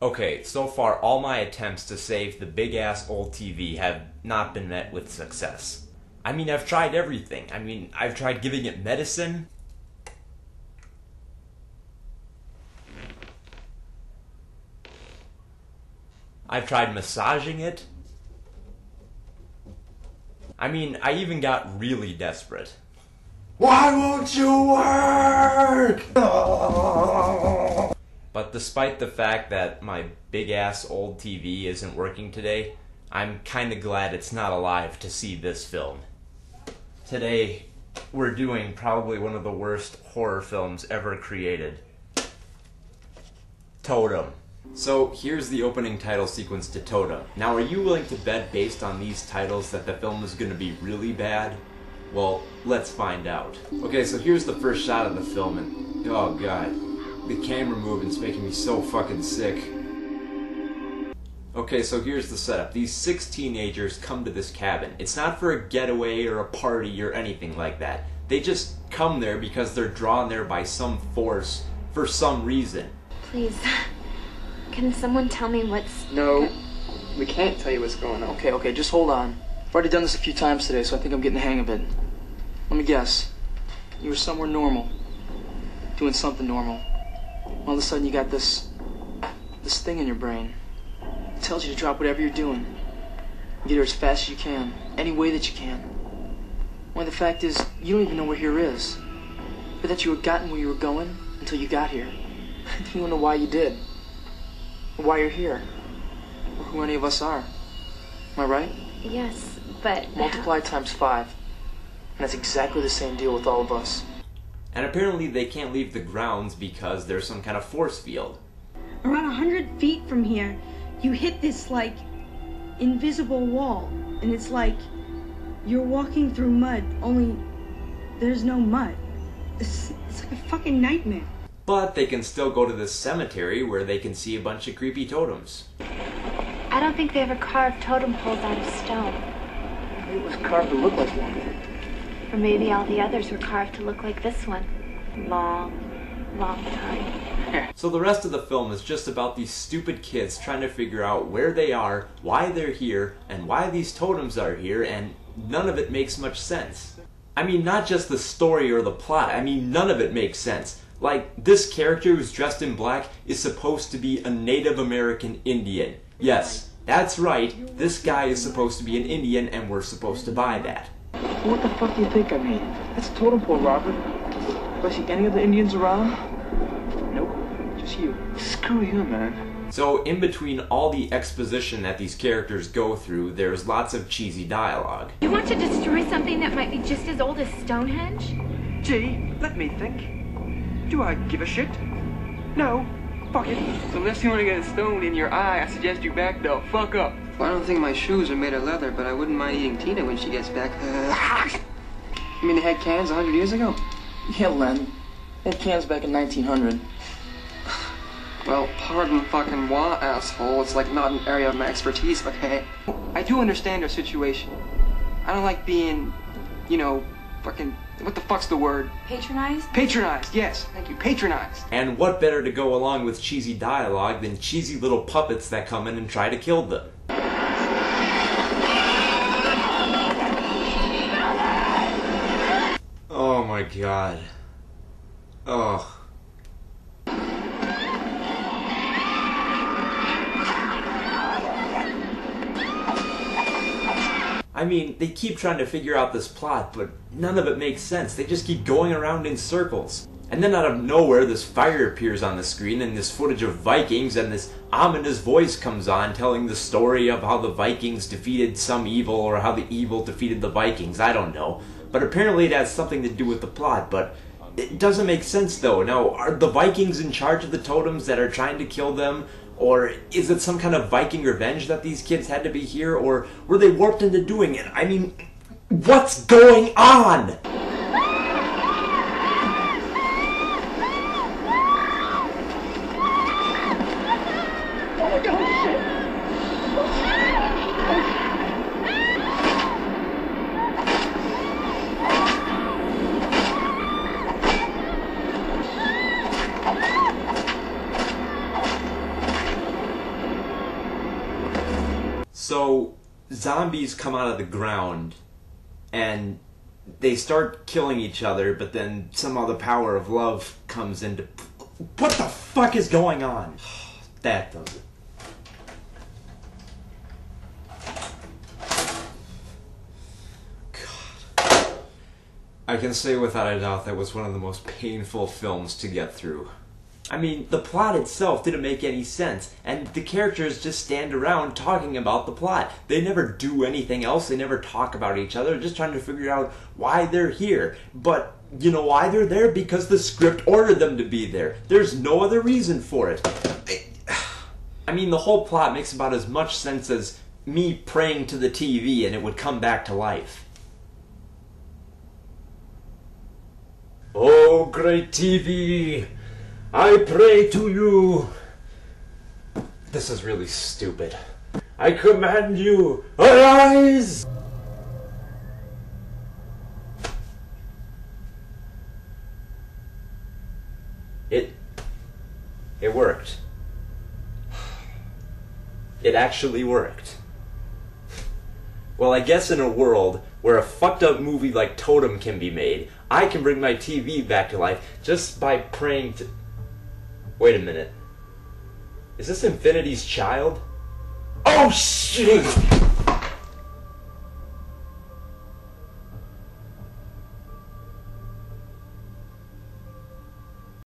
Okay, so far all my attempts to save the big-ass old TV have not been met with success. I mean, I've tried everything. I mean, I've tried giving it medicine. I've tried massaging it. I mean, I even got really desperate. Why won't you work? But despite the fact that my big-ass old TV isn't working today, I'm kinda glad it's not alive to see this film. Today, we're doing probably one of the worst horror films ever created. Totem. So, here's the opening title sequence to Totem. Now, are you willing to bet based on these titles that the film is gonna be really bad? Well, let's find out. Okay, so here's the first shot of the film, and oh god. The camera movement's making me so fucking sick. Okay, so here's the setup. These 6 teenagers come to this cabin. It's not for a getaway or a party or anything like that. They just come there because they're drawn there by some force for some reason. Please, can someone tell me what's... No, we can't tell you what's going on. Okay, just hold on. I've already done this a few times today, so I think I'm getting the hang of it. Let me guess. You were somewhere normal. Doing something normal. All of a sudden you got this thing in your brain. It tells you to drop whatever you're doing. Get here as fast as you can. Any way that you can. Well, the fact is, you don't even know where here is. But that you had gotten where you were going until you got here. You don't know why you did. Or why you're here. Or who any of us are. Am I right? Yes, but... Multiply times 5. And that's exactly the same deal with all of us. And apparently they can't leave the grounds because there's some kind of force field. Around 100 feet from here, you hit this, like, invisible wall. And it's like you're walking through mud, only there's no mud. It's like a fucking nightmare. But they can still go to this cemetery where they can see a bunch of creepy totems. I don't think they ever carved totem poles out of stone. Maybe it was carved to look like one. Or maybe all the others were carved to look like this one. Long time. So the rest of the film is just about these stupid kids trying to figure out where they are, why they're here, and why these totems are here, and none of it makes much sense. I mean, not just the story or the plot, I mean, none of it makes sense. Like, this character who's dressed in black is supposed to be a Native American Indian. Yes, that's right, this guy is supposed to be an Indian, and we're supposed to buy that. What the fuck do you think I mean? That's a totem pole, Robert. Do I see any other Indians around? Nope, just you. Screw you, man. So, in between all the exposition that these characters go through, there's lots of cheesy dialogue. You want to destroy something that might be just as old as Stonehenge? Gee, let me think. Do I give a shit? No. Fuck it. So unless you want to get a stone in your eye, I suggest you back the fuck up. Well, I don't think my shoes are made of leather, but I wouldn't mind eating Tina when she gets back. You mean they had cans 100 years ago? Yeah, Len. They had cans back in 1900. Well, pardon fucking wah, asshole. It's like not an area of my expertise, but hey. I do understand your situation. I don't like being, you know, fucking... What the fuck's the word? Patronized? Patronized, yes. Thank you, patronized. And what better to go along with cheesy dialogue than cheesy little puppets that come in and try to kill them? Oh my god. Oh. I mean, they keep trying to figure out this plot, but none of it makes sense. They just keep going around in circles. And then out of nowhere, this fire appears on the screen, and this footage of Vikings, and this ominous voice comes on telling the story of how the Vikings defeated some evil, or how the evil defeated the Vikings, I don't know. But apparently it has something to do with the plot, but it doesn't make sense though. Now, are the Vikings in charge of the totems that are trying to kill them? Or is it some kind of Viking revenge that these kids had to be here? Or were they warped into doing it? I mean, what's going on? So, zombies come out of the ground, and they start killing each other, but then somehow the power of love comes into... What the fuck is going on? That does it. God. I can say without a doubt that was one of the most painful films to get through. I mean, the plot itself didn't make any sense, and the characters just stand around talking about the plot. They never do anything else, they never talk about each other, just trying to figure out why they're here. But you know why they're there? Because the script ordered them to be there. There's no other reason for it. I mean, the whole plot makes about as much sense as me praying to the TV and it would come back to life. Oh, great TV! I pray to you. This is really stupid. I command you, arise! It worked. It actually worked. Well, I guess in a world where a fucked up movie like Totem can be made, I can bring my TV back to life just by praying to... Wait a minute. Is this Infinity's child? Oh shit!